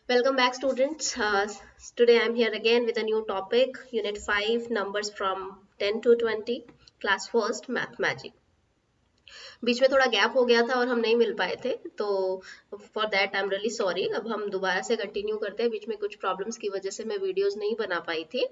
Welcome back, students. Today I'm here again with a new topic, Unit 5, numbers from 10 to 20, class first, math magic. बीच में थोड़ा gap हो गया था और हम नहीं मिल पाए थे, तो for that I am really sorry. अब हम दोबारा से कंटिन्यू करते हैं। बीच में कुछ प्रॉब्लम्स की वजह से मैं वीडियोस नहीं बना पाई थी।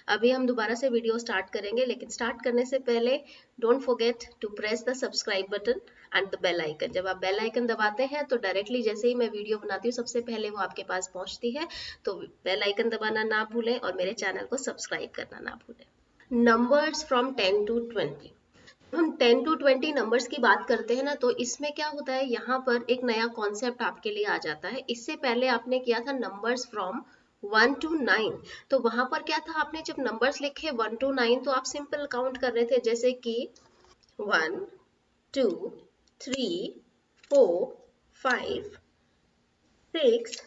अभी हम दोबारा से वीडियो स्टार्ट करेंगे, लेकिन स्टार्ट करने से पहले don't forget to press the subscribe button and the bell icon. जब आप बेल आइकन दबाते हैं तो डायरेक्टली जैसे ही मैं वीडियो बनाती हूँ सबसे पहले वो आपके पास पहुंचती है। तो बेल आइकन दबाना ना भूलें और मेरे चैनल को सब्सक्राइब करना ना भूलें। Numbers from 10 to 20। हम 10 to 20 नंबर्स की बात करते हैं ना, तो इसमें क्या होता है, यहाँ पर एक नया कॉन्सेप्ट आपके लिए आ जाता है। इससे पहले आपने किया था नंबर्स फ्रॉम 1 to 9। तो वहां पर क्या था, आपने जब नंबर्स लिखे 1 to 9 तो आप सिंपल काउंट कर रहे थे, जैसे कि 1 2 3 4 5 6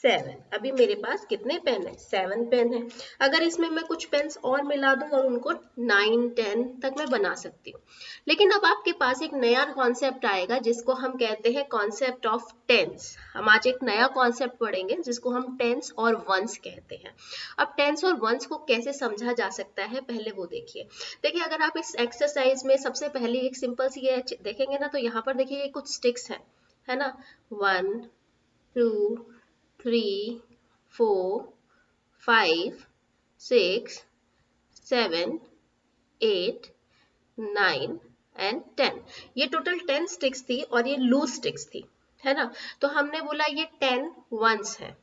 7। अभी मेरे पास कितने पेन है, 7 पेन है। अगर इसमें मैं कुछ पेन्स और मिला दूं और उनको 9 10 तक मैं बना सकती हूँ। लेकिन अब आपके पास एक नया कॉन्सेप्ट आएगा जिसको हम कहते हैं कॉन्सेप्ट ऑफ टेंस। हम आज एक नया कॉन्सेप्ट पढ़ेंगे जिसको हम टेंस और वंस कहते हैं। अब टेंस और वंस को कैसे समझा जा सकता है, पहले वो देखिए अगर आप इस एक्सरसाइज में सबसे पहले एक सिंपल सी ये देखेंगे ना, तो यहाँ पर देखिए ये कुछ स्टिक्स है ना। 1 2 3 4 5 6 7 8 9 एंड 10। ये टोटल 10 स्टिक्स थी और ये लूज स्टिक्स थी, है ना। तो हमने बोला ये 10 वंस है,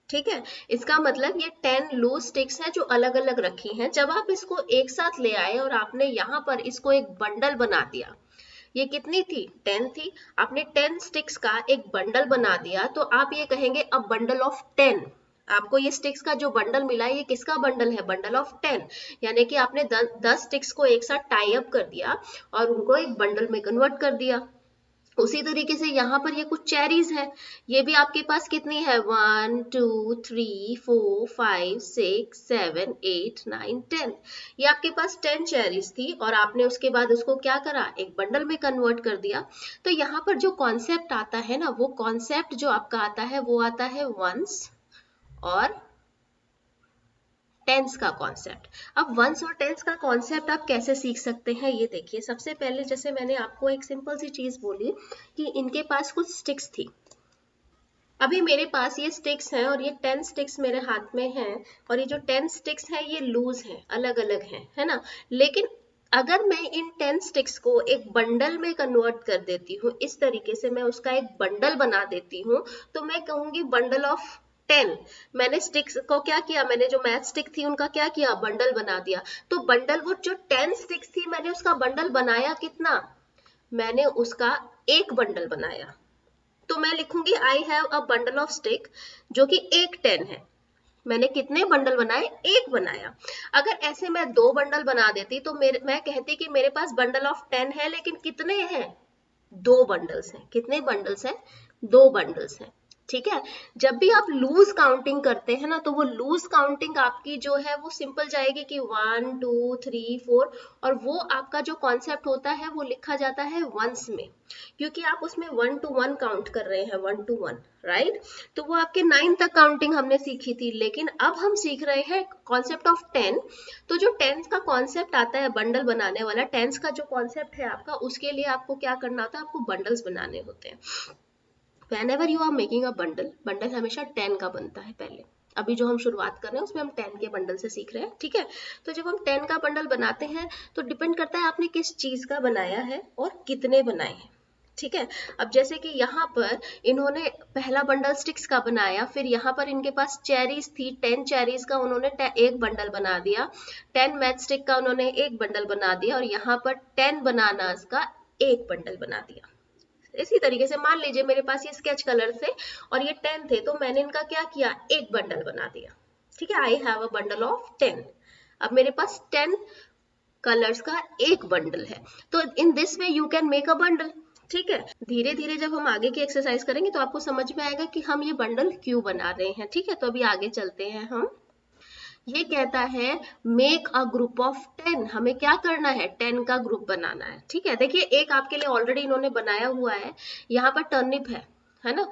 ठीक है। इसका मतलब ये 10 लूज स्टिक्स हैं जो अलग अलग रखी हैं। जब आप इसको एक साथ ले आए और आपने यहाँ पर इसको एक बंडल बना दिया, ये कितनी थी, 10 थी। आपने 10 स्टिक्स का एक बंडल बना दिया, तो आप ये कहेंगे अ बंडल ऑफ 10। आपको ये स्टिक्स का जो बंडल मिला है ये किसका बंडल है, बंडल ऑफ 10। यानी कि आपने 10 स्टिक्स को एक साथ टाई अप कर दिया और उनको एक बंडल में कन्वर्ट कर दिया। उसी तरीके से यहाँ पर ये कुछ चेरीज है। ये भी आपके पास कितनी है, 1 2 3 4 5 6 7 8 9 10। ये आपके पास 10 चेरीज थी और आपने उसके बाद उसको क्या करा, एक बंडल में कन्वर्ट कर दिया। तो यहाँ पर जो कॉन्सेप्ट आता है ना, वो कॉन्सेप्ट जो आपका आता है वो आता है वंस और टेंस का कॉन्सेप्ट। अब वंस और टेंस का कॉन्सेप्ट आप कैसे सीख सकते हैं, ये देखिए। सबसे पहले जैसे मैंने आपको एक सिंपल सी चीज बोली कि इनके पास कुछ स्टिक्स थी। अभी मेरे पास ये स्टिक्स हैं और ये 10 स्टिक्स मेरे हाथ में हैं और ये जो 10 स्टिक्स हैं ये लूज हैं, अलग अलग हैं, है ना। लेकिन अगर मैं इन 10 स्टिक्स को एक बंडल में कन्वर्ट कर देती हूँ, इस तरीके से मैं उसका एक बंडल बना देती हूँ, तो मैं कहूंगी बंडल ऑफ 10। मैंने स्टिक्स को क्या किया, मैंने जो मैथ स्टिक थी उनका क्या किया, बंडल बना दिया। तो बंडल, वो जो 10 स्टिक्स थी मैंने उसका बंडल बनाया कितना, मैंने उसका एक बंडल बनाया। तो मैं लिखूंगी I have a bundle of stick, जो कि एक 10 है। मैंने कितने बंडल बनाए, एक बनाया। अगर ऐसे मैं दो बंडल बना देती तो मैं कहती कि मेरे पास बंडल ऑफ 10 है, लेकिन कितने हैं, दो बंडल्स हैं। कितने बंडल्स हैं, दो बंडल्स हैं, ठीक है। जब भी आप लूज काउंटिंग करते हैं ना, तो वो लूज काउंटिंग आपकी जो है वो सिंपल जाएगी कि 1 2 3 4, और वो आपका जो कॉन्सेप्ट होता है वो लिखा जाता है वंस में, क्योंकि आप उसमें 1 to 1 काउंट कर रहे हैं, 1 to 1, राइट। तो वो आपके 9 तक काउंटिंग हमने सीखी थी, लेकिन अब हम सीख रहे हैं कॉन्सेप्ट ऑफ 10। तो जो 10 का कॉन्सेप्ट आता है बंडल बनाने वाला, 10 का जो कॉन्सेप्ट है आपका, उसके लिए आपको क्या करना होता है, आपको बंडल्स बनाने होते हैं। whenever you are making a bundle, bundle हमेशा 10 का बनता है पहले। अभी जो हम शुरुआत कर रहे हैं उसमें हम 10 के बंडल से सीख रहे हैं, ठीक है। तो जब हम 10 का बंडल बनाते हैं तो डिपेंड करता है आपने किस चीज का बनाया है और कितने बनाए हैं, ठीक है। अब जैसे कि यहाँ पर इन्होंने पहला बंडल स्टिक्स का बनाया, फिर यहाँ पर इनके पास चेरीज थी, 10 चेरीज का उन्होंने एक बंडल बना दिया, 10 मैच स्टिक का उन्होंने एक बंडल बना दिया, और यहाँ पर 10 बनानास का एक बंडल बना दिया। इसी तरीके से मान लीजिए मेरे पास ये स्केच कलर थे और ये 10 थे, तो मैंने इनका क्या किया, एक बंडल बना दिया, ठीक है। I have a bundle of 10। अब मेरे पास 10 कलर्स का एक बंडल है, तो in this way you can make a bundle, ठीक है। धीरे धीरे जब हम आगे की एक्सरसाइज करेंगे तो आपको समझ में आएगा कि हम ये बंडल क्यों बना रहे हैं, ठीक है। तो अभी आगे चलते हैं हम। ये कहता है मेक अ ग्रुप ऑफ 10। हमें क्या करना है, 10 का ग्रुप बनाना है, ठीक है। देखिए एक आपके लिए ऑलरेडी इन्होंने बनाया हुआ है, यहाँ पर टर्निप है, है ना।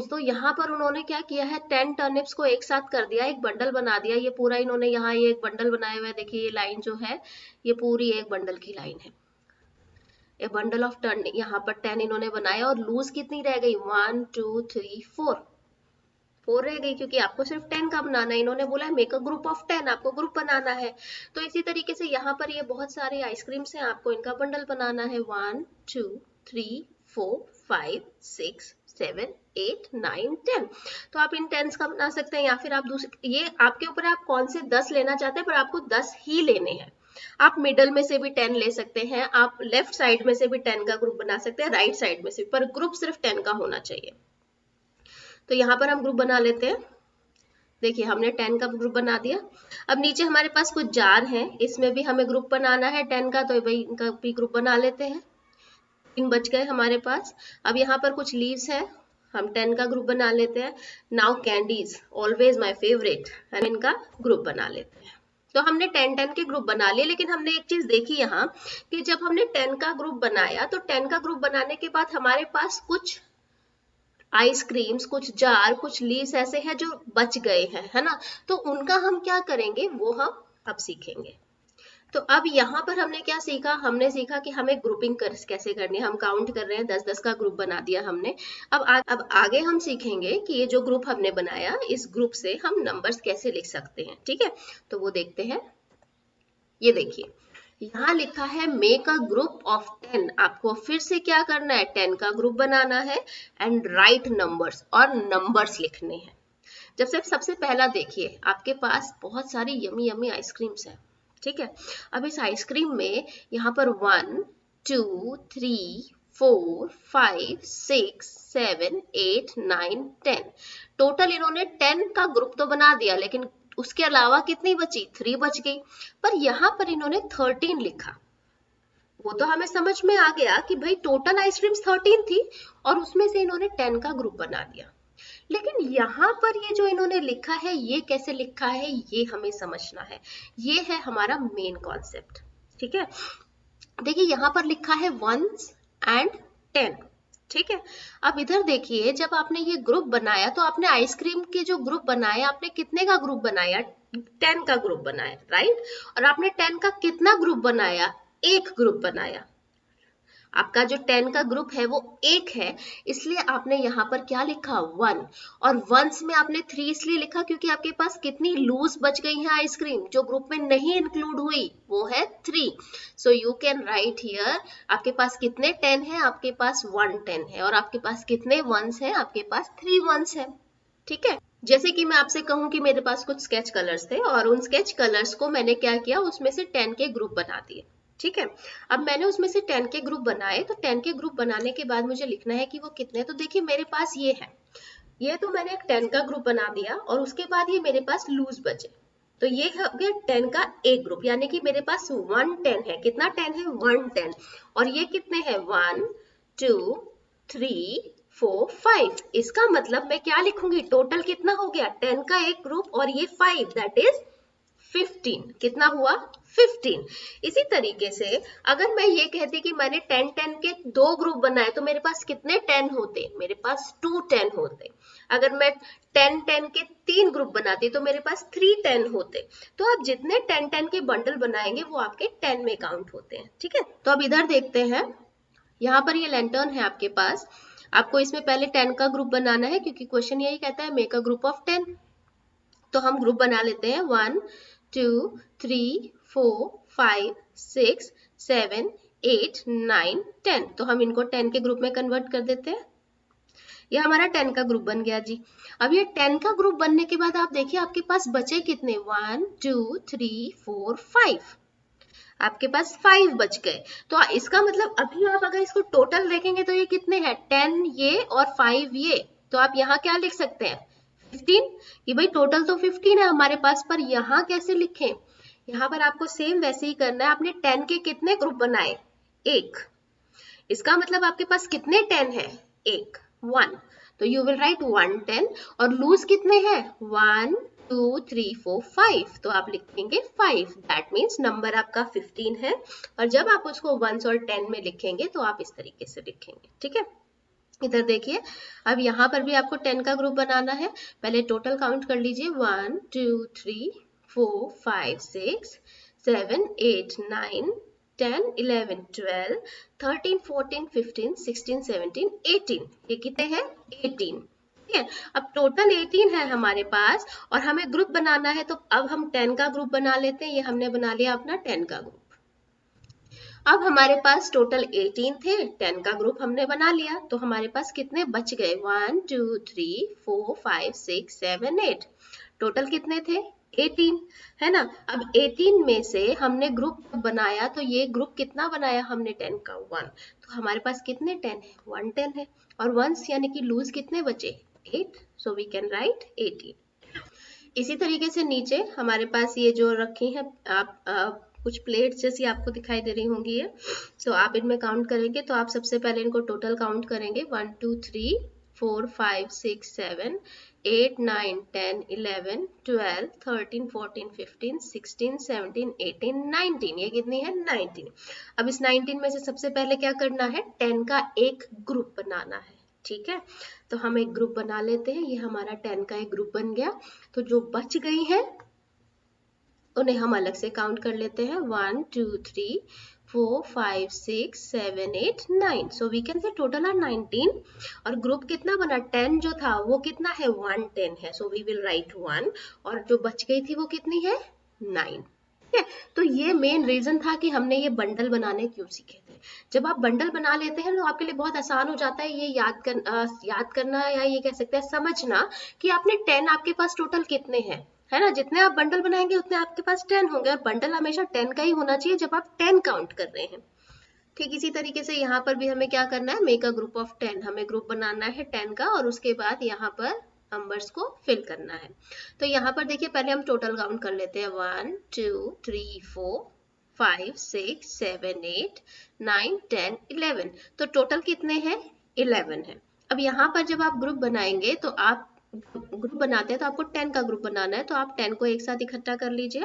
तो यहाँ पर उन्होंने क्या किया है, 10 टर्निप्स को एक साथ कर दिया, एक बंडल बना दिया। ये पूरा इन्होंने यहाँ ये एक बंडल बनाया हुआ है, देखिए ये लाइन जो है ये पूरी एक बंडल की लाइन है, ए बंडल ऑफ टर्न। यहाँ पर 10 इन्होंने बनाया और लूज कितनी रह गई, 1 2 3 4 रह गई, क्योंकि आपको सिर्फ 10 का बनाना है। इन्होंने बोला है मेक अ ग्रुप ऑफ 10, आपको ग्रुप बनाना है। तो इसी तरीके से यहाँ पर ये बहुत सारे आइसक्रीम्स हैं, आपको इनका बंडल बनाना है, 1 2 3 4 5 6 7 8 9 10। तो आप इन 10 का बना सकते हैं, या फिर आप दूसरे, ये आपके ऊपर है आप कौन से 10 लेना चाहते हैं, पर आपको 10 ही लेने हैं। आप मिडल में से भी 10 ले सकते हैं, आप लेफ्ट साइड में से भी 10 का ग्रुप बना सकते हैं, राइट साइड में से, पर ग्रुप सिर्फ 10 का होना चाहिए। तो यहाँ पर हम ग्रुप बना लेते हैं। देखिए हमने 10 का ग्रुप बना दिया। अब नीचे हमारे पास कुछ जार हैं, इसमें भी हमें ग्रुप बनाना है 10 का, तो भाई इनका भी ग्रुप बना लेते हैं। 3 बच गए हमारे पास। अब यहाँ पर कुछ लीव्स हैं, हम 10 का ग्रुप बना लेते हैं। Now candies, always my favourite, हम इनका ग्रुप बना लेते हैं। तो हमने 10 के ग्रुप बना लिए, लेकिन हमने एक चीज देखी यहाँ कि जब हमने 10 का ग्रुप बनाया तो 10 का ग्रुप बनाने के बाद हमारे पास कुछ आइसक्रीम्स, कुछ जार, कुछ लीव्स ऐसे हैं जो बच गए हैं, है ना। तो उनका हम क्या करेंगे वो हम अब सीखेंगे। तो अब यहाँ पर हमने क्या सीखा, हमने सीखा कि हमें ग्रुपिंग कैसे करनी है। हम काउंट कर रहे हैं, 10-10 का ग्रुप बना दिया हमने। अब आगे हम सीखेंगे कि ये जो ग्रुप हमने बनाया, इस ग्रुप से हम नंबर्स कैसे लिख सकते हैं, ठीक है। तो वो देखते हैं। ये देखिए यहाँ लिखा है मेक अ ग्रुप ऑफ 10। आपको फिर से क्या करना है, 10 का ग्रुप बनाना है एंड राइट नंबर्स, और नंबर्स लिखने हैं। जब से सबसे पहला देखिए आपके पास बहुत सारी यमी यमी आइसक्रीम्स हैं, ठीक है। अब इस आइसक्रीम में यहाँ पर 1 2 3 4 5 6 7 8 9 10, टोटल इन्होंने 10 का ग्रुप तो बना दिया, लेकिन उसके अलावा कितनी बची, 3 बच गई। पर यहाँ पर इन्होंने 13 लिखा। वो तो हमें समझ में आ गया कि भाई टोटल आइसक्रीम्स 13 थी और उसमें से इन्होंने 10 का ग्रुप बना दिया। लेकिन यहाँ पर ये जो इन्होंने लिखा है, ये कैसे लिखा है ये हमें समझना है। ये है हमारा मेन कॉन्सेप्ट, ठीक है। देखिए यहाँ पर लिखा है 1 एंड 10, ठीक है। अब इधर देखिए, जब आपने ये ग्रुप बनाया तो आपने आइसक्रीम के जो ग्रुप बनाया, आपने कितने का ग्रुप बनाया, 10 का ग्रुप बनाया, राइट। और आपने 10 का कितना ग्रुप बनाया, एक ग्रुप बनाया। आपका जो 10 का ग्रुप है वो एक है, इसलिए आपने यहाँ पर क्या लिखा, 1। और वंस में आपने 3 इसलिए लिखा क्योंकि आपके पास कितनी लूज बच गई है आइसक्रीम, जो ग्रुप में नहीं इंक्लूड हुई, वो है 3। So you can write here, आपके पास कितने 10 है, आपके पास 1 10 है। और आपके पास कितने वंस है, आपके पास 3 वंस है, ठीक है। जैसे कि मैं आपसे कहूं कि मेरे पास कुछ स्केच कलर्स थे और उन स्केच कलर्स को मैंने क्या किया, उसमें से 10 के ग्रुप बना दिए, ठीक है। अब मैंने उसमें से 10 के ग्रुप बनाए, तो 10 के ग्रुप बनाने के बाद मुझे लिखना है कि वो कितने। तो देखिए मेरे पास ये है, ये तो मैंने एक 10 का ग्रुप बना दिया और उसके बाद ये मेरे पास लूज बचे। तो ये हो गया 10 का एक ग्रुप, यानी कि मेरे पास 1 10 है। कितना 10 है, 1 10। और ये कितने हैं, 1 2 3 4 5। इसका मतलब मैं क्या लिखूंगी, टोटल कितना हो गया, 10 का एक ग्रुप और ये 5, दैट इज 15। कितना हुआ, 15। इसी तरीके से अगर मैं ये कहती कि मैंने 10 10 के 2 ग्रुप बनाए, तो मेरे पास कितने 10 होते, मेरे पास 2 10 होते। अगर मैं 10 10 के 3 ग्रुप बनाती तो मेरे पास 3 10 होते। तो आप जितने 10 10 के बंडल बनाएंगे वो आपके 10 में काउंट होते हैं, ठीक है। तो अब इधर देखते हैं, यहाँ पर ये लैंटर्न है आपके पास, आपको इसमें पहले 10 का ग्रुप बनाना है क्योंकि क्वेश्चन यही कहता है मेक अ ग्रुप ऑफ 10। तो हम ग्रुप बना लेते हैं, 1 2 3 4 5 6 7 8 9 10। तो हम इनको 10 के ग्रुप में कन्वर्ट कर देते हैं। ये हमारा 10 का ग्रुप बन गया जी। अब ये 10 का ग्रुप बनने के बाद आप देखिए आपके पास बचे कितने, 1 2 3 4 5। आपके पास 5 बच गए। तो इसका मतलब अभी आप अगर इसको टोटल देखेंगे तो ये कितने हैं, 10 ये और 5 ये। तो आप यहाँ क्या लिख सकते हैं, 15, कि भाई टोटल तो 15 है हमारे पास। पर यहाँ कैसे लिखें, यहाँ पर आपको सेम वैसे ही करना है। आपने 10 के कितने ग्रुप बनाए, एक। इसका मतलब आपके पास कितने 10 है, एक, 1। तो यू विल राइट 1 10। और लूज कितने हैं, 1 2 3 4 5। तो आप लिखेंगे 5, दैट मीन्स नंबर आपका 15 है। और जब आप उसको वंस और 10 में लिखेंगे तो आप इस तरीके से लिखेंगे, ठीक है। इधर देखिए, अब यहाँ पर भी आपको 10 का ग्रुप बनाना है। पहले टोटल काउंट कर लीजिए, 1 2 3 4 5 6 7 8 9 10 11 12 13 14 15 16 17 18। ये कितने हैं? 18। ठीक है, अब टोटल 18 है हमारे पास और हमें ग्रुप बनाना है, तो अब हम 10 का ग्रुप बना लेते हैं। ये हमने बना लिया अपना 10 का ग्रुप। अब हमारे पास टोटल 18 थे, 10 का ग्रुप हमने बना लिया, तो हमारे पास कितने बच गए? 1 2 3 4 5 6 7 8। टोटल कितने थे? 18, है ना। अब 18 में से हमने ग्रुप बनाया, तो ये ग्रुप कितना बनाया हमने? 10 का 1। तो हमारे पास कितने 10 है? 1 10 है। और वंस यानी कि लूज कितने बचे? 8। So we can write 18। इसी तरीके से नीचे हमारे पास ये जो रखी है, आप कुछ प्लेट्स जैसी आपको दिखाई दे रही होंगी ये, तो आप इनमें काउंट करेंगे तो आप सबसे पहले इनको टोटल काउंट करेंगे, 1 2 3 4 5 6 7 8 9 10 11 12 13 14 15 16 17 18 19। ये कितनी है? 19। अब इस 19 में से सबसे पहले क्या करना है? 10 का एक ग्रुप बनाना है। ठीक है, तो हम एक ग्रुप बना लेते हैं। ये हमारा 10 का एक ग्रुप बन गया। तो जो बच गई है उन्हें हम अलग से काउंट कर लेते हैं, 1 2 3 4 5 6 7 8 9। So we can say total are 19। और ग्रुप कितना बना? 10 जो था वो कितना है? 1 10 है। So we will write 1। और जो बच गई थी वो कितनी है? 9। ठीक है, तो ये मेन रीजन था कि हमने ये बंडल बनाने क्यों सीखे थे। जब आप बंडल बना लेते हैं तो आपके लिए बहुत आसान हो जाता है ये याद करना, या ये कह सकते हैं समझना कि आपने 10 आपके पास टोटल कितने हैं, है ना। जितने आप बंडल बनाएंगे उतने आपके पास 10 होंगे, और बंडल हमेशा 10 का ही होना चाहिए जब आप 10 काउंट कर रहे हैं। ठीक इसी तरीके से यहाँ पर भी हमें क्या करना है? Make a group of 10। हमें ग्रुप बनाना है 10 का, और उसके बाद यहाँ पर नंबर्स को फिल करना है। तो यहाँ पर देखिए, पहले हम टोटल काउंट कर लेते हैं, 1 2 3 4 5 6 7 8 9 10 11। तो टोटल कितने हैं? 11 है। अब यहाँ पर जब आप ग्रुप बनाएंगे तो आप ग्रुप बनाते हैं तो आपको 10 का ग्रुप बनाना है, तो आप 10 को एक साथ इकट्ठा कर लीजिए।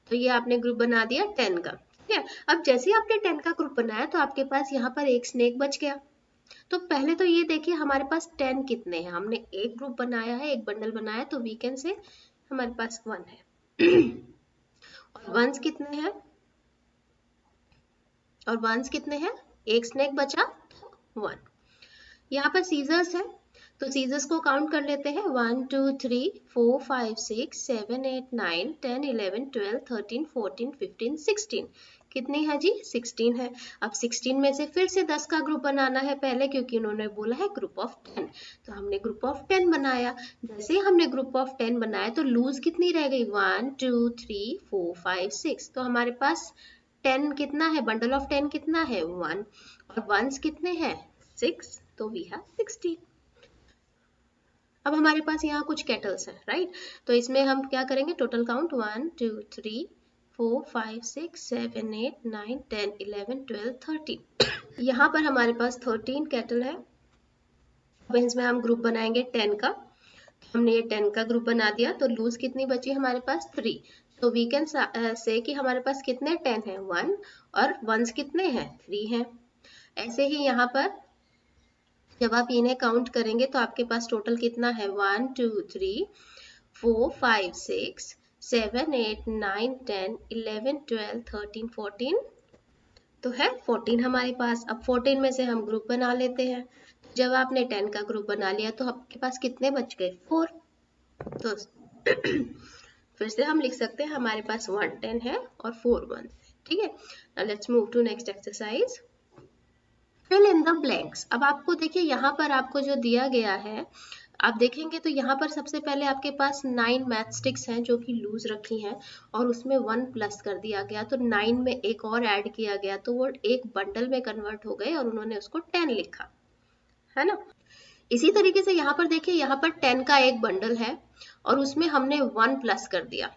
तो ये आपने ग्रुप बना दिया 10 का। ठीक है, अब जैसे ही आपने 10 का ग्रुप बनाया तो आपके पास यहाँ पर एक स्नेक बच गया। तो पहले तो ये देखिए हमारे पास 10 कितने हैं। हमने एक ग्रुप बनाया है, एक बंडल बनाया है, तो वी कैन से हमारे पास 1 है। और वंस कितने हैं? और वंस कितने हैं? एक स्नेक बचा, 1। यहाँ पर सीजर्स है, तो सीजर्स को काउंट कर लेते हैं, 1 2 3 4 5 6 7 8 9 10 11 12 13 14 15 16। कितनी है जी? 16 है। अब 16 में से फिर से 10 का ग्रुप बनाना है पहले, क्योंकि उन्होंने बोला है ग्रुप ऑफ 10। तो हमने ग्रुप ऑफ 10 बनाया। जैसे ही हमने ग्रुप ऑफ 10 बनाया तो लूज कितनी रह गई? 1 2 3 4 5 6। तो हमारे पास 10 कितना है? बंडल ऑफ 10 कितना है? 1। और वंस कितने हैं? 6। तो वी हैव 16। अब हमारे पास यहाँ कुछ केटल्स हैं, राइट। तो इसमें हम क्या करेंगे? Total count 1 2 3 4 5 6 7 8 9 10 11 12 13। यहाँ पर हमारे पास 13 केटल है। अब इसमें हम ग्रुप बनाएंगे 10 का। हमने ये 10 का ग्रुप बना दिया, तो लूज कितनी बची हमारे पास? 3। तो वी कैन से कि हमारे पास कितने 10 है? 1। और वंस कितने हैं? 3 हैं। ऐसे ही यहाँ पर जब आप इन्हें काउंट करेंगे तो आपके पास टोटल कितना है? 1 2 3 4 5 6 7 8 9 10 11 12 13 14। तो है 14 हमारे पास। अब 14 में से हम ग्रुप बना लेते हैं। जब आपने 10 का ग्रुप बना लिया तो आपके पास कितने बच गए? 4। तो फिर से हम लिख सकते हैं, हमारे पास 1 10 है और 4 1। ठीक है, now let's move to next exercise, fill in the blanks. अब आपको देखिए यहाँ पर आपको जो दिया गया है, आप देखेंगे तो यहाँ पर सबसे पहले आपके पास 9 मैथ स्टिक्स हैं जो कि लूज रखी हैं, और उसमें 1 प्लस कर दिया गया, तो 9 में एक और ऐड किया गया, तो वो एक बंडल में कन्वर्ट हो गए और उन्होंने उसको 10 लिखा, है ना। इसी तरीके से यहाँ पर देखिए, यहाँ पर 10 का एक बंडल है और उसमें हमने 1 प्लस कर दिया,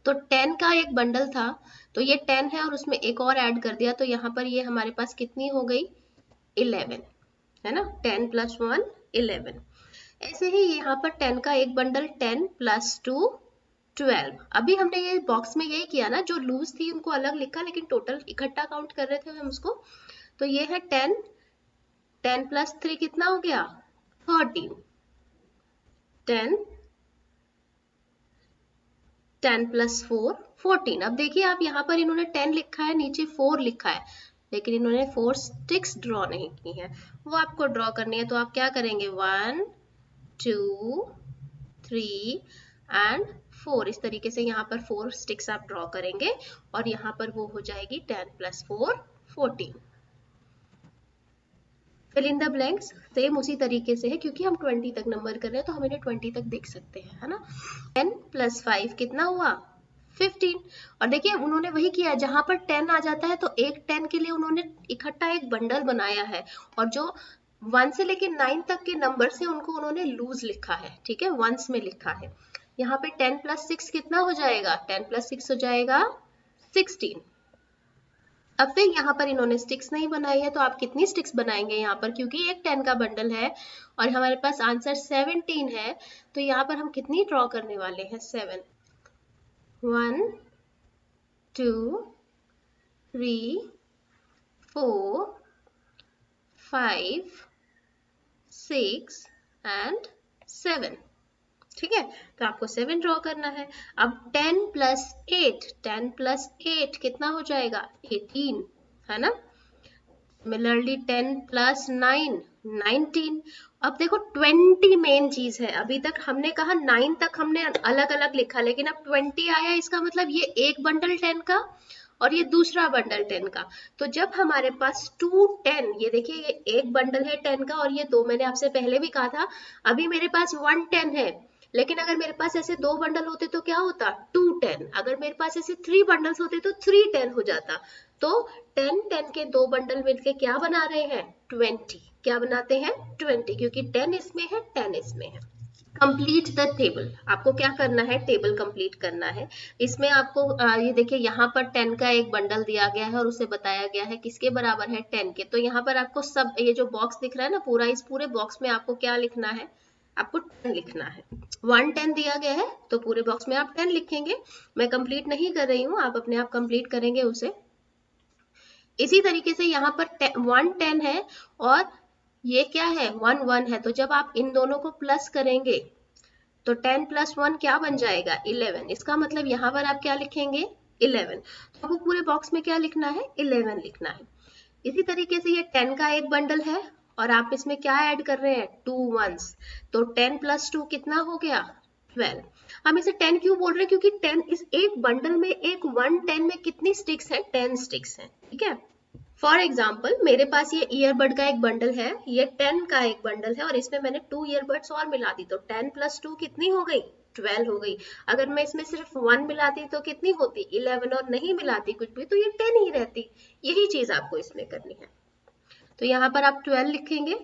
तो 10 का एक बंडल था, तो ये 10 है और उसमें एक और ऐड कर दिया, तो यहाँ पर ये हमारे पास कितनी हो गई? 11, है ना। 10 + 1 11। ऐसे ही यहाँ पर 10 का एक बंडल, 10 + 2 12। अभी हमने ये बॉक्स में यही किया ना, जो लूज थी उनको अलग लिखा, लेकिन टोटल इकट्ठा काउंट कर रहे थे हम उसको। तो ये है 10 10 प्लस 3 कितना हो गया 13, 10 10 प्लस 4 14। अब देखिए आप यहाँ पर इन्होंने 10 लिखा है, नीचे 4 लिखा है, लेकिन इन्होंने 4 स्टिक्स ड्रॉ नहीं की है, वो आपको ड्रॉ करनी है। तो आप क्या करेंगे 1 2 3 एंड 4, इस तरीके से यहाँ पर 4 स्टिक्स आप ड्रॉ करेंगे और यहाँ पर वो हो जाएगी 10 plus 4 14। Fill in the blanks same उसी तरीके से है, क्योंकि हम 20 तक नंबर कर रहे हैं तो हम इन्हें 20 तक देख सकते हैं, है ना। 10 प्लस 5 कितना हुआ 15। और देखिए उन्होंने वही किया, जहां पर 10 आ जाता है तो एक 10 के लिए उन्होंने इकट्ठा एक बंडल बनाया है, और जो 1 से लेके 9 तक के नंबर से उनको उन्होंने लूज लिखा है, ठीक है, वंस में लिखा है। यहाँ पे 10 प्लस 6 कितना हो जाएगा 10 प्लस 6 हो जाएगा 16। अब फिर यहाँ पर इन्होंने स्टिक्स नहीं बनाई है, तो आप कितनी स्टिक्स बनाएंगे यहाँ पर, क्योंकि एक 10 का बंडल है और हमारे पास आंसर 17 है, तो यहाँ पर हम कितनी ड्रॉ करने वाले हैं 7। 1 2 3 4 5 6 एंड 7, ठीक है। तो आपको 7 ड्रॉ करना है। अब 10 प्लस 8, 10 प्लस 8 कितना हो जाएगा 18, है ना। Similarly 10 plus 9 19। अब देखो 20 मेन चीज है, अभी तक हमने कहा 9 तक हमने अलग अलग लिखा, लेकिन अब 20 आया, इसका मतलब ये एक बंडल 10 का और ये दूसरा बंडल 10 का। तो जब हमारे पास 2 10, ये देखिए ये एक बंडल है 10 का और ये दो, मैंने आपसे पहले भी कहा था, अभी मेरे पास 1 10 है, लेकिन अगर मेरे पास ऐसे दो बंडल होते तो क्या होता 2 10, अगर मेरे पास ऐसे 3 बंडल्स होते तो 3 10 हो जाता। तो 10 10 के दो बंडल मिलके क्या बना रहे हैं 20, क्या बनाते हैं 20, क्योंकि 10 इसमें है 10 इसमें है। कंप्लीट द टेबल, आपको क्या करना है टेबल कंप्लीट करना है। इसमें आपको ये देखिए यहाँ पर 10 का एक बंडल दिया गया है और उसे बताया गया है किसके बराबर है 10 के। तो यहाँ पर आपको सब ये जो बॉक्स दिख रहा है ना पूरा, इस पूरे बॉक्स में आपको क्या लिखना है, आपको 10 लिखना है। 1 10 दिया गया है तो पूरे बॉक्स में आप 10 लिखेंगे। मैं कंप्लीट नहीं कर रही हूँ, आप अपने आप कंप्लीट करेंगे उसे। इसी तरीके से यहाँ पर 1 10 है और ये क्या है 1 1 है, तो जब आप इन दोनों को प्लस करेंगे तो 10 प्लस 1 क्या बन जाएगा 11। इसका मतलब यहाँ पर आप क्या लिखेंगे 11। तो आपको पूरे बॉक्स में क्या लिखना है 11 लिखना है। इसी तरीके से ये 10 का एक बंडल है और आप इसमें क्या ऐड कर रहे हैं 2 1s, तो 10 प्लस 2 कितना हो गया 12। हम इसे 10 क्यों बोल रहे हैं, क्योंकि 10 इस एक बंडल में, एक 1 10 में कितनी स्टिक्स है 10 स्टिक्स है, ठीक है। फॉर एग्जाम्पल मेरे पास ये ईयरबड का एक बंडल है, ये 10 का एक बंडल है और इसमें मैंने 2 ईयरबड्स और मिला दी, तो 10 प्लस 2 कितनी हो गई 12 हो गई। अगर मैं इसमें सिर्फ 1 मिलाती तो कितनी होती 11, और नहीं मिलाती कुछ भी तो ये 10 ही रहती। यही चीज आपको इसमें करनी है, तो यहाँ पर आप 12 लिखेंगे।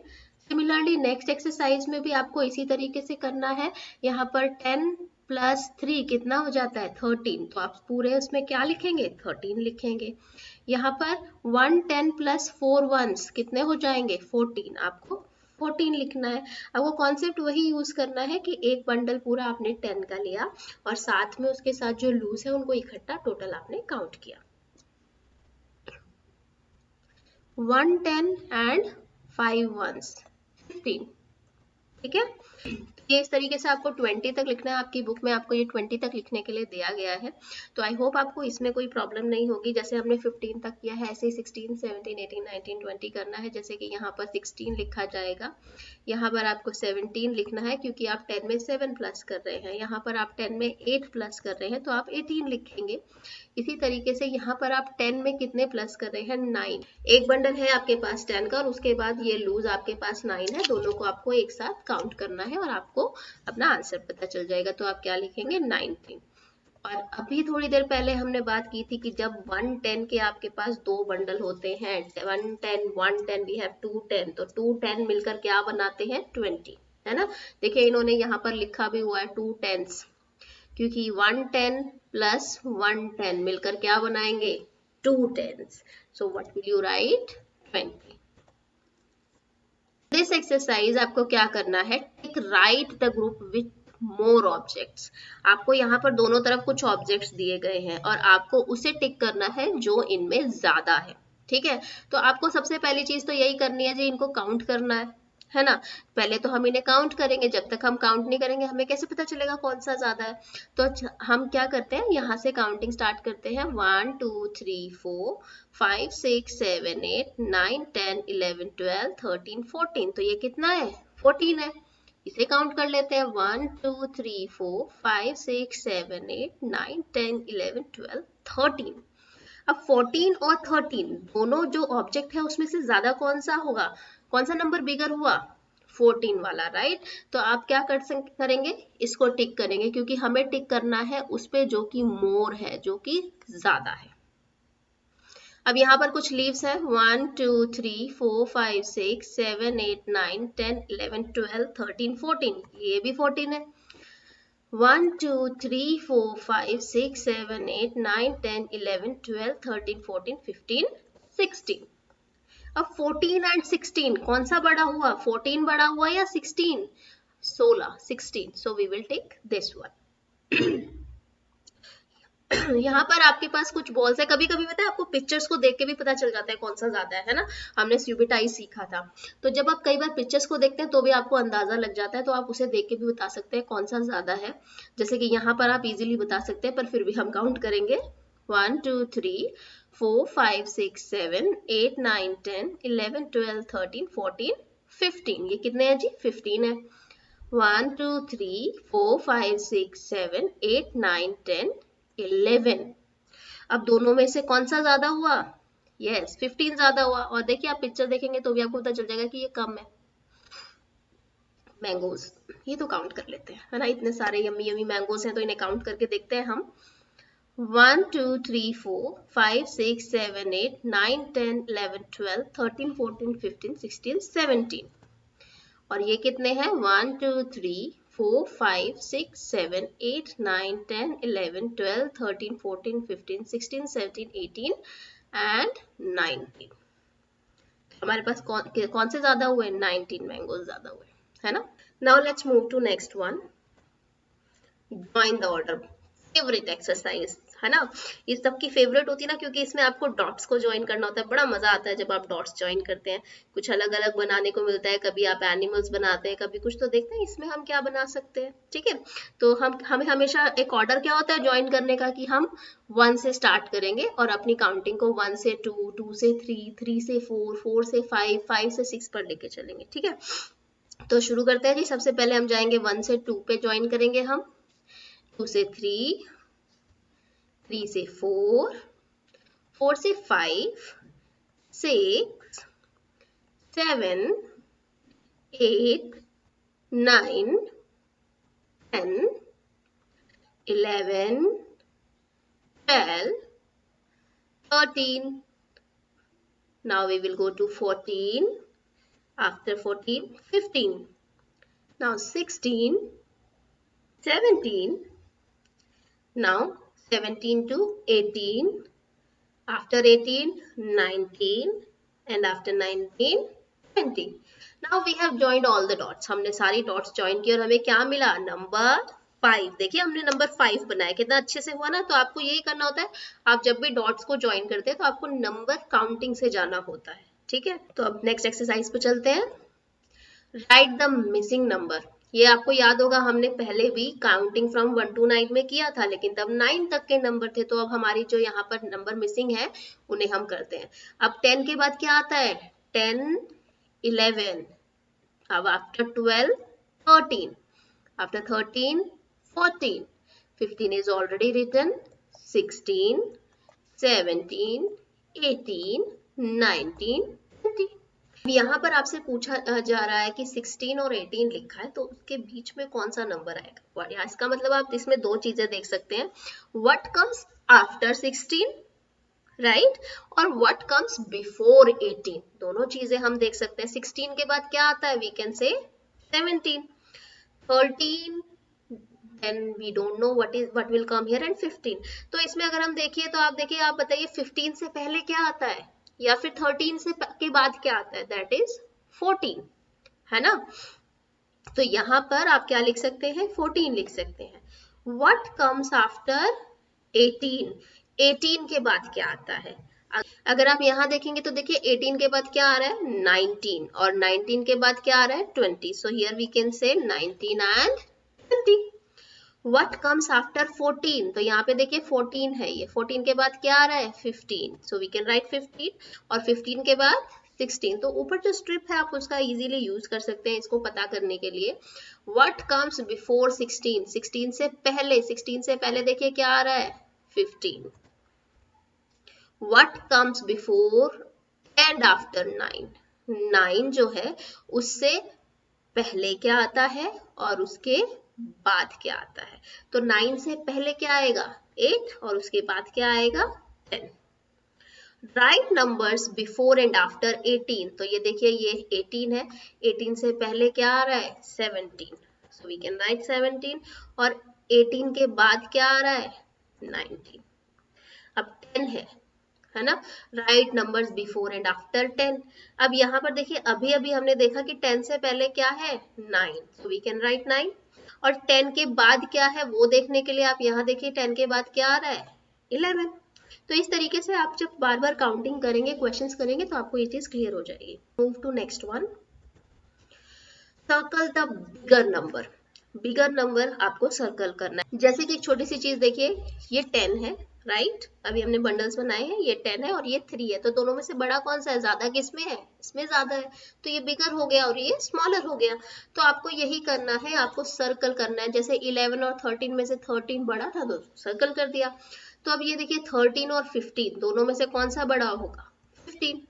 सिमिलरली नेक्स्ट एक्सरसाइज में भी आपको इसी तरीके से करना है। यहाँ पर 10 प्लस 3 कितना हो जाता है 13, तो आप पूरे उसमें क्या लिखेंगे 13 लिखेंगे। यहाँ पर 1 10 प्लस 4 1s कितने हो जाएंगे 14, आपको 14 लिखना है। आपको कॉन्सेप्ट वही यूज करना है कि एक बंडल पूरा आपने 10 का लिया और साथ में उसके साथ जो लूज है उनको इकट्ठा टोटल आपने काउंट किया। 1 10 एंड 5 1s 15, ठीक है। ये इस तरीके से आपको 20 तक लिखना है, आपकी बुक में आपको ये 20 तक लिखने के लिए दिया गया है। तो आई होप आपको इसमें कोई प्रॉब्लम नहीं होगी। जैसे हमने 15 तक किया है ऐसे ही 16 17 18 19 20 करना है। जैसे कि यहाँ पर 16 लिखा जाएगा, यहाँ पर आपको 17 लिखना है क्योंकि आप 10 में 7 प्लस कर रहे हैं, यहाँ पर आप 10 में 8 प्लस कर रहे हैं तो आप 18 लिखेंगे। इसी तरीके से यहाँ पर आप 10 में कितने प्लस कर रहे हैं 9। एक बंडल है आपके पास 10 का और उसके बाद ये लूज आपके पास 9 है, दोनों को आपको एक साथ काउंट करना है और आपको अपना आंसर पता चल जाएगा। तो आप क्या लिखेंगे 19। और अभी थोड़ी देर पहले हमने बात की थी कि जब 1 10 के आपके पास दो बंडल होते हैं 1 10 1 10 वी हैव 2 10, तो 2 10 मिलकर क्या बनाते हैं 20, है ना। देखिए इन्होंने यहाँ पर लिखा भी हुआ है 2 10s, क्योंकि 1 10 प्लस 1 10 मिलकर क्या बनाएंगे 2 10s। So what will you right 20। This exercise आपको क्या करना है, टिक right the group with more objects. आपको यहाँ पर दोनों तरफ कुछ ऑब्जेक्ट्स दिए गए हैं और आपको उसे टिक करना है जो इनमें ज्यादा है, ठीक है। तो आपको सबसे पहली चीज तो यही करनी है जी, इनको काउंट करना है ना। पहले तो हम इन्हें काउंट करेंगे, जब तक हम काउंट नहीं करेंगे हमें कैसे पता चलेगा कौन सा ज्यादा है। तो हम क्या करते हैं, यहाँ से काउंटिंग स्टार्ट करते हैं, 1 2 3 4 5 6 7 8 9 10 11 12 13 14। तो ये कितना है, 14 है। इसे काउंट कर लेते हैं, 1 2 3 4 5 6 7 8 9 10 11 12 13। अब 14 और 13 दोनों जो ऑब्जेक्ट है उसमें से ज्यादा कौन सा होगा, कौन सा नंबर बिगर हुआ, 14 वाला, राइट। तो आप क्या करेंगे, इसको टिक करेंगे, क्योंकि हमें टिक करना है उस पे जो कि मोर है, जो कि ज्यादा है। अब यहाँ पर कुछ लीव्स है, 1 2 3 4 5 6 7 8 9 10 11 12 13 14, ये भी 14 है। 1 2 3 4 5 6 7 8 9 10 11 12 13 14 15 16। अब 14 एंड 16 कौन सा बड़ा हुआ, 14 बड़ा हुआ या 16, 16, so we will take this one. यहाँ पर आपके पास कुछ बॉल्स है, कभी कभी पता है आपको पिक्चर्स को देख के भी पता चल जाता है कौन सा ज्यादा है ना। हमने स्यूबिटाइज सीखा था, तो जब आप कई बार पिक्चर्स को देखते हैं तो भी आपको अंदाजा लग जाता है, तो आप उसे देख के भी बता सकते हैं कौन सा ज्यादा है। जैसे कि यहाँ पर आप इजीली बता सकते हैं, पर फिर भी हम काउंट करेंगे, 1 2 3 4 5 6 7 8 9 10 11 12 13 14 15। ये कितने हैं जी, 15 है। 1 2 3 4 5 6 7 8 9 10 11। अब दोनों में से कौन सा ज्यादा हुआ, यस 15 ज्यादा हुआ। और देखिए आप पिक्चर देखेंगे तो भी आपको पता चल जाएगा कि ये कम है। मैंगोज, ये तो काउंट कर लेते हैं, है ना, इतने सारे यम्मी यम्मी मैंगोज हैं, तो इन्हें काउंट करके देखते हैं हम। 1 2 3 4 5 6 7 8 9 10 11 12 13 14 15 16 17। और ये कितने हैं, 1 2 3 4 5 6 7 8 9 10 11 12 13 14 15 16 17 18 एंड 19। हमारे पास कौन से ज्यादा हुए, 19 मैंगोज ज्यादा हुए, है ना। Now let's move to next one, join the order, favourite exercise, है ना। ये सबकी फेवरेट होती है ना, क्योंकि इसमें आपको डॉट्स को ज्वाइन करना होता है। बड़ा मजा आता है जब आप डॉट्स ज्वाइन करते हैं, कुछ अलग अलग बनाने को मिलता है। कभी आप एनिमल्स बनाते हैं, कभी कुछ, तो देखते हैं इसमें हम क्या बना सकते हैं, ठीक है। तो हमें हमेशा एक ऑर्डर क्या होता है ज्वाइन करने का, कि हम 1 से स्टार्ट करेंगे और अपनी काउंटिंग को 1 से 2, 2 से 3, 3 से 4, 4 से 5, 5 से 6 पर लेके चलेंगे, ठीक है। तो शुरू करते हैं जी। सबसे पहले हम जाएंगे 1 से 2 पे ज्वाइन करेंगे हम, 2 से 3, 3 से 4, 4 से 5, 6, 7, 8, 9, 10, 11, 12, 13. Now we will go to 14. After 14, 15. Now 16, 17. Now 17 to 18. After 18, 19. And after 19, 20. Now we have joined all the dots. हमने सारी dots join की और हमें क्या मिला, नंबर 5। देखिए हमने नंबर 5 बनाया, कितना अच्छे से हुआ ना। तो आपको यही करना होता है, आप जब भी डॉट्स को ज्वाइन करते हैं तो आपको नंबर काउंटिंग से जाना होता है, ठीक है। तो अब नेक्स्ट एक्सरसाइज पे चलते हैं, राइट द मिसिंग नंबर। ये आपको याद होगा हमने पहले भी काउंटिंग फ्रॉम 1 to 9 में किया था, लेकिन तब 9 तक के नंबर थे। तो अब हमारी जो यहाँ पर नंबर मिसिंग है उन्हें हम करते हैं। अब 10 के बाद क्या आता है, 10, 11। अब after 12, 13। After 13, 14, 15 is already written, 16, 17, 18, 19, 20। यहाँ पर आपसे पूछा जा रहा है कि 16 और 18 लिखा है, तो उसके बीच में कौन सा नंबर आएगा। इसका मतलब आप इसमें दो चीजें देख सकते हैं, व्हाट कम्स आफ्टर 16, राइट, और व्हाट कम्स बिफोर 18, दोनों चीजें हम देख सकते हैं। 16 के बाद क्या आता है, वी कैन से 17, 13, then we don't know what will come here, and 15। तो इसमें अगर हम देखिए तो आप देखिए, आप बताइए 15 से पहले क्या आता है, या फिर 13 से के बाद क्या आता है, दैट इज 14, है ना। तो यहाँ पर आप क्या लिख सकते हैं, 14 लिख सकते हैं। व्हाट कम्स आफ्टर 18, 18 के बाद क्या आता है, अगर आप यहाँ देखेंगे तो देखिए 18 के बाद क्या आ रहा है 19 और 19 के बाद क्या आ रहा है 20. सो हियर वी कैन से 19 एंड 20. What comes after 14? तो यहाँ पे देखिए 14 है, ये 14 के बाद क्या आ रहा है 15. सो वी कैन राइट 15 और 15 के बाद 16. तो ऊपर जो स्ट्रिप है आप उसका इजीली यूज कर सकते हैं इसको पता करने के लिए. What comes before 16? 16 से पहले, 16 से पहले देखिए क्या आ रहा है 15. What comes before and after 9? 9 जो है उससे पहले क्या आता है और उसके बाद क्या आता है. तो 9 से पहले क्या आएगा 8 और उसके बाद क्या आएगा 10. Right numbers before and after 18. तो ये देखिए ये 18 है, 18 से पहले क्या आ रहा है 17. सो वी कैन राइट 17 और 18 के बाद क्या आ रहा है 19. अब 10 है ना. Right numbers before and after 10. अब यहाँ पर देखिए अभी अभी हमने देखा कि 10 से पहले क्या है 9. सो वी कैन राइट 9 और 10 के बाद क्या है वो देखने के लिए आप यहाँ देखिए 10 के बाद क्या आ रहा है 11. तो इस तरीके से आप जब बार बार काउंटिंग करेंगे, क्वेश्चंस करेंगे तो आपको ये चीज क्लियर हो जाएगी. Move to next one. Circle the bigger number. Bigger number आपको सर्कल करना है. जैसे कि एक छोटी सी चीज देखिए, ये 10 है राइट. अभी हमने बंडल्स बनाए हैं, ये 10 है और ये 3 है. तो दोनों में से बड़ा कौन सा है, ज्यादा किसमें है, इसमें ज्यादा है. तो ये बिगर हो गया और ये स्मॉलर हो गया. तो आपको यही करना है, आपको सर्कल करना है. जैसे 11 और 13 में से 13 बड़ा था तो सर्कल कर दिया. तो अब ये देखिए 13 और 15 दोनों में से कौन सा बड़ा होगा 15.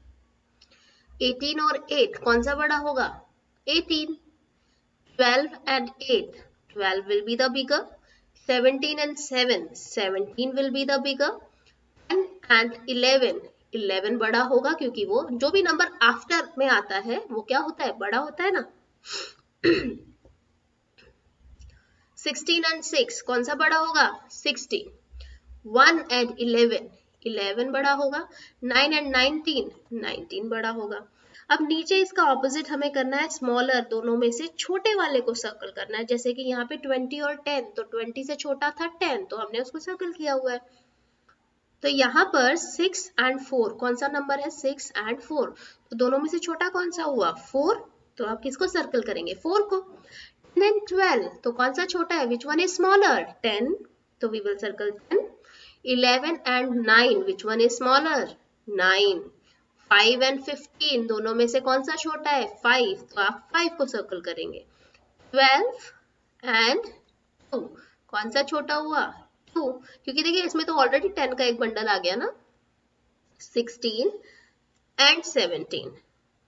18 और 8 कौन सा बड़ा होगा 18. 12 and 8, 12 will be the bigger. 17 and 7, 17 will be the bigger. And 11, 11 बड़ा होगा क्योंकि वो जो भी नंबर आफ्टर में आता है वो क्या होता है बड़ा होता है ना. 16 and 6 कौन सा बड़ा होगा 16. 1 and 11, 11 बड़ा होगा. 9 and 19, 19 बड़ा होगा. अब नीचे इसका ऑपोजिट हमें करना है, स्मॉलर दोनों में से छोटे वाले को सर्कल करना है. जैसे कि यहाँ पे 20 और 10, तो 20 से छोटा था 10 तो हमने उसको सर्कल किया हुआ है. तो यहाँ पर 6 and 4 कौन सा नंबर है 6 and 4. तो दोनों में से छोटा कौन सा हुआ 4. तो आप किसको सर्कल करेंगे 4 को. 10 and 12 तो कौन सा छोटा है, विच वन इज स्मॉलर 10. तो we will circle 10. 11 and 9 which one is smaller 9. 5 and 15 दोनों में से कौन सा छोटा है 5. तो आप 5 को सर्कल करेंगे. 12 and 2 कौन सा छोटा हुआ 2, क्योंकि देखिए इसमें तो ऑलरेडी 10 का एक बंडल आ गया ना. 16 and 17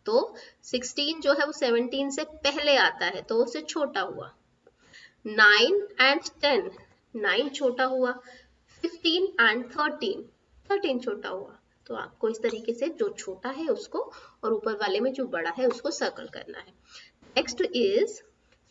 तो 16 जो है वो 17 से पहले आता है तो उससे छोटा हुआ. 9 and 10, 9 छोटा हुआ. 15 and 13, 13 छोटा हुआ. तो आपको इस तरीके से जो छोटा है उसको और ऊपर वाले में जो बड़ा है उसको सर्कल करना है. Next is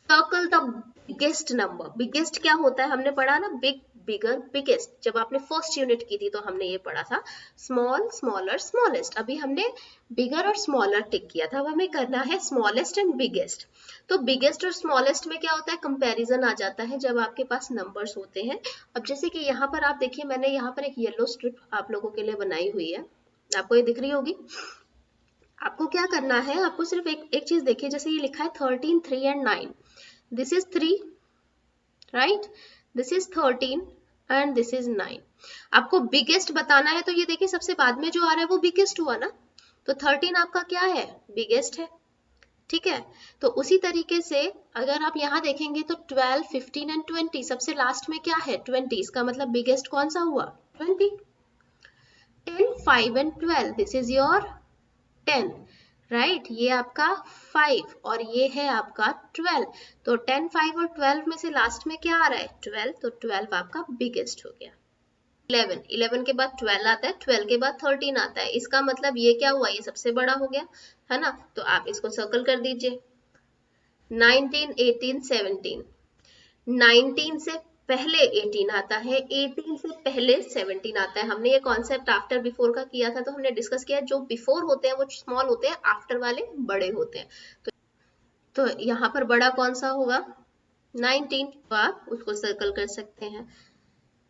circle the biggest number. Biggest क्या होता है हमने पढ़ा ना, बिग बिगर बिगेस्ट. जब आपने फर्स्ट यूनिट की थी तो हमने ये पढ़ा था स्मॉल स्मॉलर स्मॉलेस्ट. अभी हमने बिगर और स्मॉलर टिक किया था, अब हमें करना है स्मॉलेस्ट एंड बिगेस्ट. तो बिगेस्ट और स्मॉलेस्ट में क्या होता है कंपैरिजन आ जाता है जब आपके पास नंबर्स होते हैं. अब जैसे कि यहाँ पर आप देखिए मैंने यहाँ पर एक येलो स्ट्रिप आप लोगों के लिए बनाई हुई है, आपको ये दिख रही होगी. आपको क्या करना है, आपको सिर्फ एक चीज देखिए, जैसे ये लिखा है 13, 3 and 9. This is 3 right, this is 13 and this is 9. आपको बिगेस्ट बताना है तो ये देखिए सबसे बाद में जो आ रहा है वो बिगेस्ट हुआ ना. तो 13 आपका क्या है बिगेस्ट है. ठीक है, तो उसी तरीके से अगर आप यहाँ देखेंगे तो 12, 15 एंड 20 सबसे लास्ट में क्या है 20. इसका मतलब बिगेस्ट कौन सा हुआ 20. 10, 5 and 12 this is your 10 right. ये आपका 5 और ये है आपका 12. तो 10, 5 और 12 में से लास्ट में क्या आ रहा है 12. तो 12 आपका बिगेस्ट हो गया. 11, 11 के बाद 12 आता है, 12 के बाद 13 आता है. इसका मतलब ये क्या हुआ, ये सबसे बड़ा हो गया है ना. तो आप इसको सर्कल कर दीजिए. 19, 18, 17. 19 से पहले 18 आता है, 18 से पहले 17 आता है. हमने ये कॉन्सेप्ट आफ्टर बिफोर का किया था तो हमने डिस्कस किया जो बिफोर होते हैं वो स्मॉल होते हैं, आफ्टर वाले बड़े होते हैं. तो यहाँ पर बड़ा कौन सा होगा 19. तो आप उसको सर्कल कर सकते हैं.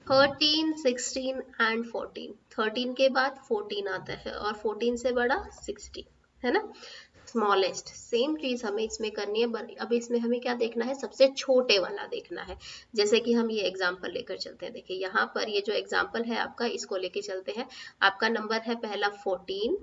13, 16 एंड 14। 13 के बाद 14 आता है और 14 से बड़ा 16, है ना। स्मॉलेस्ट सेम चीज हमें इसमें करनी है। अब इसमें हमें क्या देखना है, सबसे छोटे वाला देखना है। जैसे कि हम ये एग्जांपल लेकर चलते हैं। देखिए यहाँ पर ये जो एग्जांपल है आपका, इसको लेके चलते हैं। आपका नंबर है पहला 14,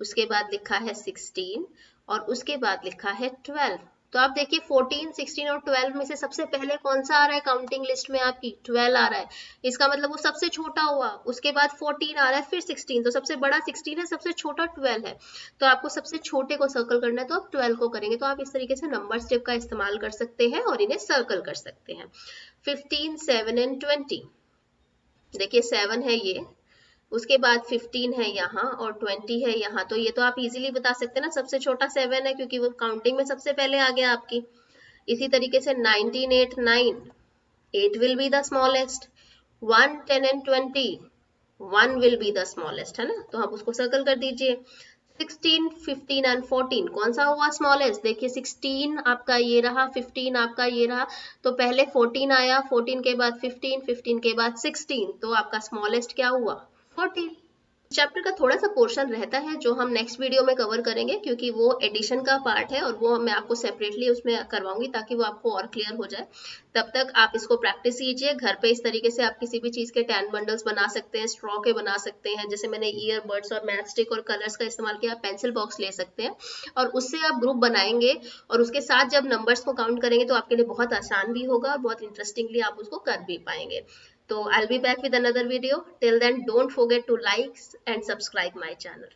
उसके बाद लिखा है 16 और उसके बाद लिखा है 12। तो आप देखिए 14, 16 और 12 में से सबसे पहले कौन सा आ रहा है काउंटिंग लिस्ट में आपकी, 12 आ रहा है। इसका मतलब वो सबसे छोटा हुआ। उसके बाद 14 आ रहा है, फिर 16, तो सबसे बड़ा 16 है, सबसे छोटा 12 है। तो आपको सबसे छोटे को सर्कल करना है, तो आप 12 को करेंगे। तो आप इस तरीके से नंबर स्टेप का इस्तेमाल कर सकते हैं और इन्हें सर्कल कर सकते हैं। 15, 7 एंड 20। देखिए 7 है ये, उसके बाद 15 है यहाँ और 20 है यहाँ। तो ये तो आप इजीली बता सकते हैं ना, सबसे छोटा 7 है क्योंकि वो काउंटिंग में सबसे पहले आ गया आपकी। इसी तरीके से 19, 8, 9, 8 will be the smallest. 1, 10 and 20, 1 will be the smallest, है ना। तो आप उसको सर्कल कर दीजिए। 16, 15 एंड 14 कौन सा हुआ स्मॉलेस्ट, देखिए 16 आपका ये रहा, 15 आपका ये रहा। तो पहले 14 आया, 14 के बाद 15, 15 के बाद 16, तो आपका स्मॉलेस्ट क्या हुआ, 14। चैप्टर का थोड़ा सा पोर्शन रहता है जो हम नेक्स्ट वीडियो में कवर करेंगे, क्योंकि वो एडिशन का पार्ट है और वो मैं आपको सेपरेटली उसमें करवाऊंगी ताकि वो आपको और क्लियर हो जाए। तब तक आप इसको प्रैक्टिस कीजिए घर पे। इस तरीके से आप किसी भी चीज के 10 बंडल्स बना सकते हैं, स्ट्रॉ के बना सकते हैं। जैसे मैंने ईयरबड्स और मैच स्टिक और कलर्स का इस्तेमाल किया, पेंसिल बॉक्स ले सकते हैं और उससे आप ग्रुप बनाएंगे और उसके साथ जब नंबर्स को काउंट करेंगे तो आपके लिए बहुत आसान भी होगा और बहुत इंटरेस्टिंगली आप उसको कर भी पाएंगे। So I'll be back with another video. Till then, don't forget to like and subscribe my channel.